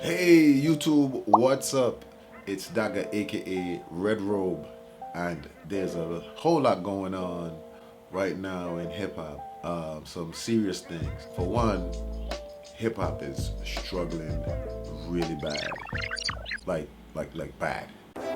Hey YouTube, what's up? It's Daga aka Red Robe, and there's a whole lot going on right now in hip hop. Some serious things. For one, hip hop is struggling really bad, like bad.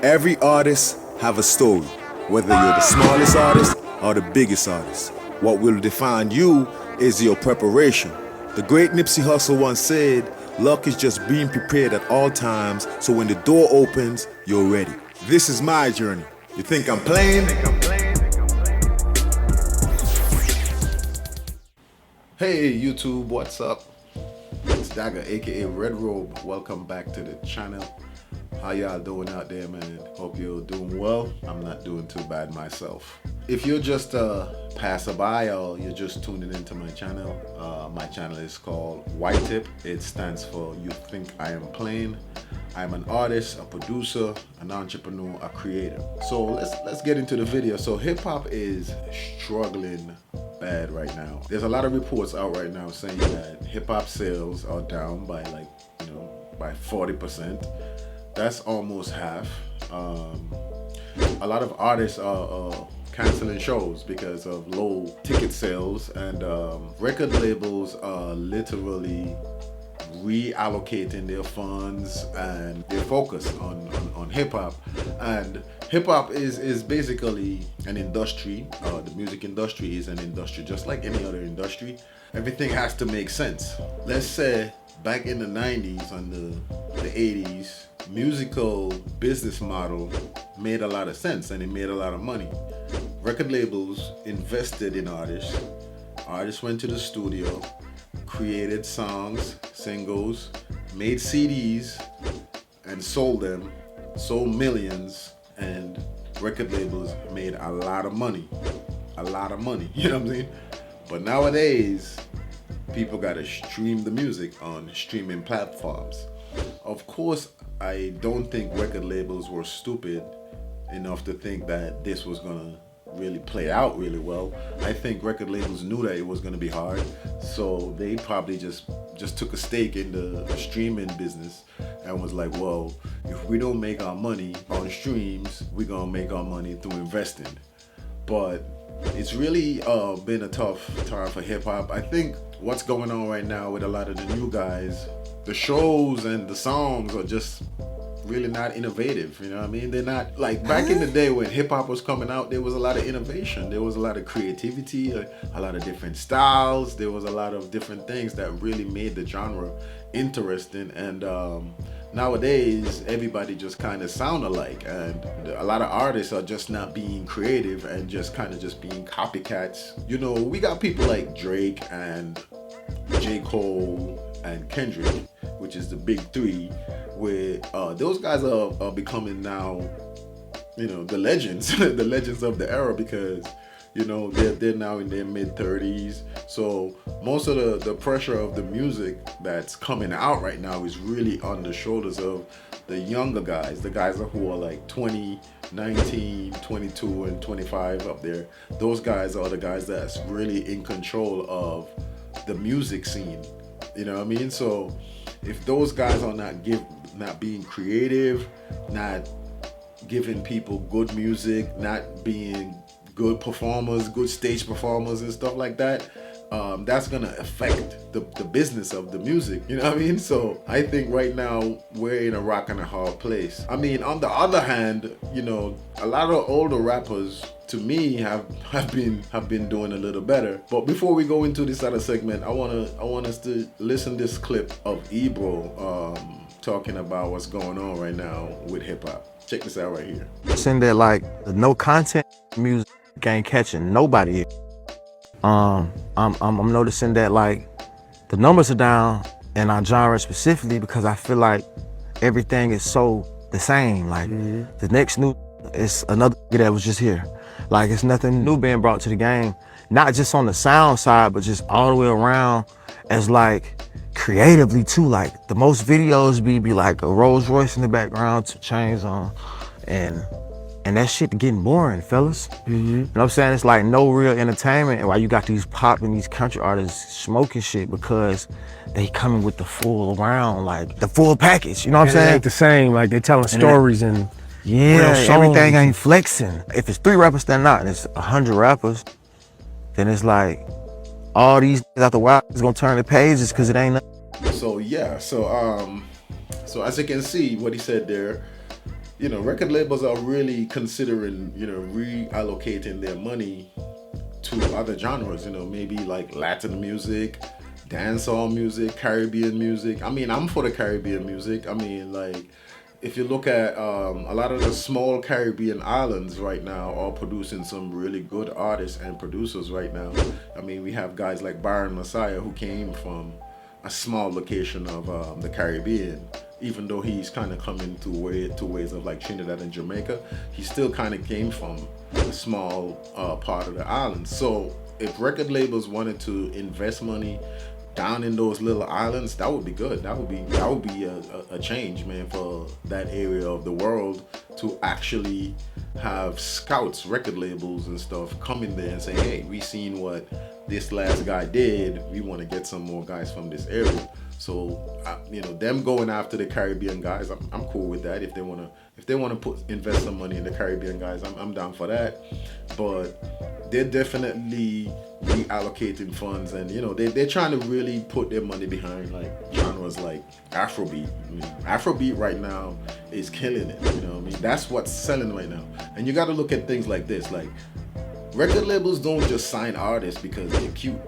Every artist have a story, whether you're the smallest artist or the biggest artist. What will define you is your preparation. The great Nipsey Hussle once said, luck is just being prepared at all times, so when the door opens, you're ready. This is my journey. You think I'm playing? Hey YouTube, what's up? It's Dagger aka Red Robe. Welcome back to the channel. How y'all doing out there, man? Hope you're doing well. I'm not doing too bad myself. If you're just a passerby or you're just tuning into my channel is called YTIP. It stands for You Think I Am Playing. I'm an artist, a producer, an entrepreneur, a creator. So let's get into the video. So hip hop is struggling bad right now. There's a lot of reports out right now saying that hip hop sales are down by by 40%. That's almost half. A lot of artists are canceling shows because of low ticket sales, and record labels are literally reallocating their funds and their focus on hip-hop. And hip-hop is basically an industry. The music industry is an industry just like any other industry. Everything has to make sense. Let's say back in the 90s and the 80s, musical business model made a lot of sense and it made a lot of money. Record labels invested in artists. Artists went to the studio, created songs, singles, made CDs, and sold them, sold millions, and record labels made a lot of money. A lot of money, you know what I'm saying? But nowadays, people gotta stream the music on streaming platforms. Of course, I don't think record labels were stupid enough to think that this was gonna really play out really well. I think record labels knew that it was gonna be hard, so they probably just took a stake in the streaming business and was like, well, if we don't make our money on streams, we're gonna make our money through investing. But it's really been a tough time for hip hop. I think what's going on right now with a lot of the new guys, the shows and the songs are just really not innovative, you know what I mean? They're not like back in the day when hip hop was coming out. There was a lot of innovation, there was a lot of creativity, a lot of different styles, there was a lot of different things that really made the genre interesting. And nowadays everybody just kind of sound alike, and a lot of artists are just not being creative and just kind of just being copycats. You know, we got people like Drake and J. Cole and Kendrick, which is the big three, where those guys are becoming now, you know, the legends, the legends of the era, because you know they're now in their mid-30s. So most of the pressure of the music that's coming out right now is really on the shoulders of the younger guys, the guys who are like 20, 19, 22, and 25 up there. Those guys are the guys that's really in control of the music scene. You know what I mean? So if those guys are not being creative, not giving people good music, not being good performers, good stage performers and stuff like that, that's gonna affect the business of the music, you know what I mean? So I think right now we're in a rock and a hard place. I mean, on the other hand, you know, a lot of older rappers to me have been doing a little better. But before we go into this other segment, I want us to listen this clip of Ebro talking about what's going on right now with hip hop. Check this out right here. Saying that like the no content music ain't catching nobody. I'm noticing that like the numbers are down in our genre specifically because I feel like everything is so the same. Like the next new is another that was just here. Like it's nothing new being brought to the game, not just on the sound side, but just all the way around as like creatively too. Like the most videos be like a Rolls Royce in the background, 2 chains on, and And that shit getting boring, fellas. You know what I'm saying? It's like no real entertainment while you got these pop and these country artists smoking shit because they coming with the full round, like the full package. You know what I'm And saying? it ain't the same. Like they telling stories and Yeah, real songs. everything ain't flexing. If it's 3 rappers standing out and it's 100 rappers, then it's like all these out the wild is gonna turn the pages because it ain't nothing. So yeah, so as you can see, what he said there, record labels are really considering, reallocating their money to other genres, maybe like Latin music, dancehall music, Caribbean music. I mean, I'm for the Caribbean music. I mean, like, if you look at a lot of the small Caribbean islands right now are producing some really good artists and producers right now. I mean, we have guys like Byron Messiah who came from a small location of the Caribbean. Even though he's kind of coming to ways of like Trinidad and Jamaica, he still kind of came from a small part of the island. So if record labels wanted to invest money down in those little islands, that would be good. That would be a change, man, for that area of the world to actually have scouts, record labels and stuff come in there and say, hey, we seen what this last guy did. We want to get some more guys from this area. So, them going after the Caribbean guys, I'm cool with that. If they wanna invest some money in the Caribbean guys, I'm down for that. But they're definitely reallocating funds, and they're trying to really put their money behind like genres like Afrobeat. I mean, Afrobeat right now is killing it. That's what's selling right now. And you got to look at things like this, like record labels don't just sign artists because they're cute.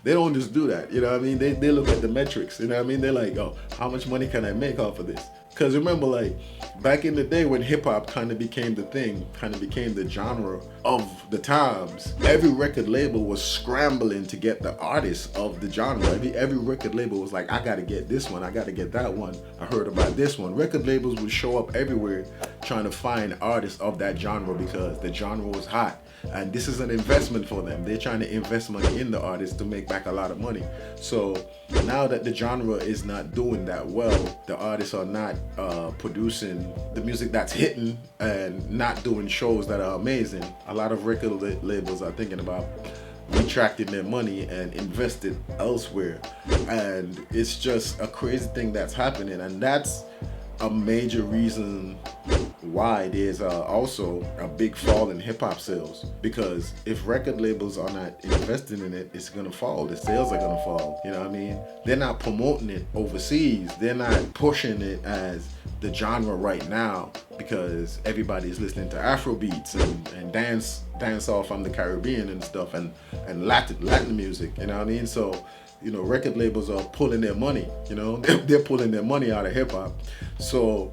They don't just do that, They look at the metrics, They're like, oh, how much money can I make off of this? Because remember, like, back in the day when hip-hop kind of became the thing, kind of became the genre of the times, every record label was scrambling to get the artists of the genre. Every record label was like, I got to get this one, I got to get that one, I heard about this one. Record labels would show up everywhere trying to find artists of that genre because the genre was hot. And this is an investment for them. They're trying to invest money in the artists to make back a lot of money. So now that the genre is not doing that well, the artists are not producing the music that's hitting and not doing shows that are amazing. A lot of record labels are thinking about retracting their money and invest it elsewhere. And it's just a crazy thing that's happening. And that's a major reason why there's also a big fall in hip-hop sales, because if record labels are not investing in it, it's gonna fall. The sales are gonna fall. They're not promoting it overseas. They're not pushing it as the genre right now because everybody's listening to Afrobeats and dance off from the Caribbean and stuff and Latin music. So record labels are pulling their money. They're pulling their money out of hip-hop. So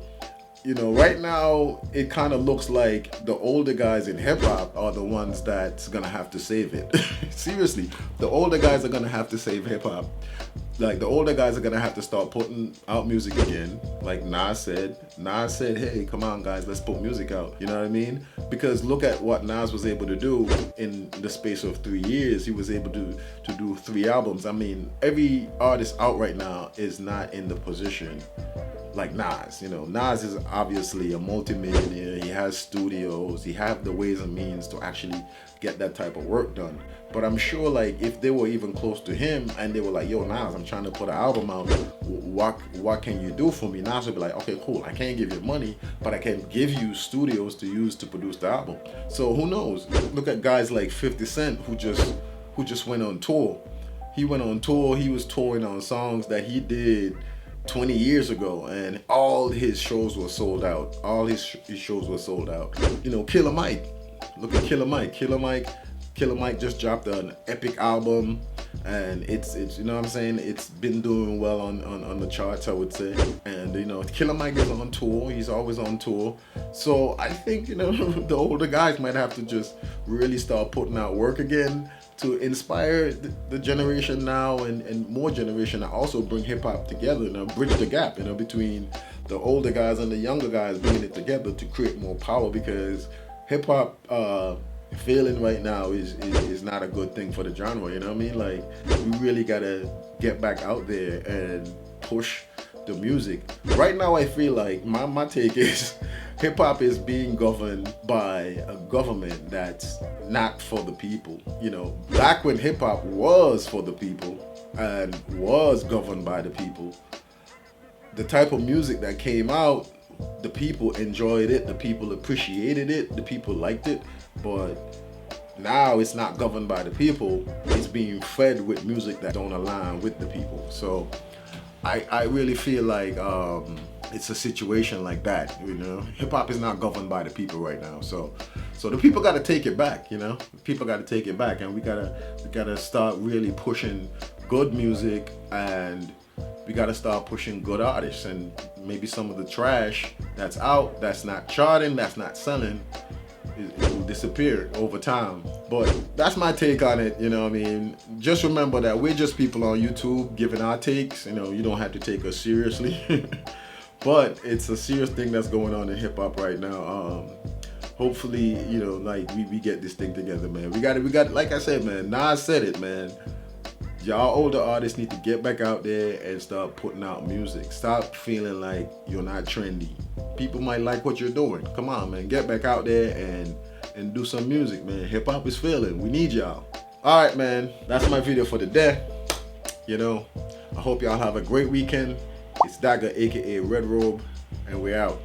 right now it kind of looks like the older guys in hip-hop are the ones that's gonna have to save it. Seriously, the older guys are gonna have to save hip-hop. Like, the older guys are gonna have to start putting out music again. Like Nas said, hey, come on guys, let's put music out. You know what I mean? Because look at what Nas was able to do in the space of 3 years. He was able to do 3 albums. I mean, every artist out right now is not in the position like Nas. Nas is obviously a multi-millionaire. He has studios. He has the ways and means to actually get that type of work done. But I'm sure, like, if they were even close to him and they were like, yo, Nas, I'm trying to put an album out, what can you do for me? Nas would be like, okay, cool, I can't give you money, but I can give you studios to use to produce the album. So who knows? Look at guys like 50 Cent who just went on tour. He went on tour. He was touring on songs that he did 20 years ago, and all his shows were sold out. All his shows were sold out. Killer Mike. Look at Killer Mike. Killer Mike just dropped an epic album, and it's it's been doing well on the charts, I would say. And Killer Mike is on tour. He's always on tour. So I think the older guys might have to just really start putting out work again to inspire the generation now and more generation, and also bring hip-hop together, bridge the gap between the older guys and the younger guys, bringing it together to create more power, because hip-hop failing right now is not a good thing for the genre. Like, we really gotta get back out there and push the music. Right now I feel like my take is hip hop is being governed by a government that's not for the people. You know, back when hip hop was for the people and was governed by the people, the type of music that came out, the people enjoyed it, the people appreciated it, the people liked it. But now it's not governed by the people, it's being fed with music that don't align with the people. So I really feel like it's a situation like that, you know. Hip hop is not governed by the people right now. So the people got to take it back, you know. People got to take it back, and we gotta start really pushing good music, and we gotta start pushing good artists, and maybe some of the trash that's out, that's not charting, that's not selling, it will disappear over time. But that's my take on it, you know what I mean? Just remember that we're just people on YouTube giving our takes, you know, you don't have to take us seriously. But it's a serious thing that's going on in hip hop right now. Hopefully, you know, like we get this thing together, man. We got like I said, man, Nas said it, man. Y'all older artists need to get back out there and start putting out music. Stop feeling like you're not trendy. People might like what you're doing. Come on, man, get back out there and do some music, man. Hip hop is failing. We need y'all. All right, man, that's my video for the day. You know, I hope y'all have a great weekend. It's Dagger, aka Red Robe, and we're out.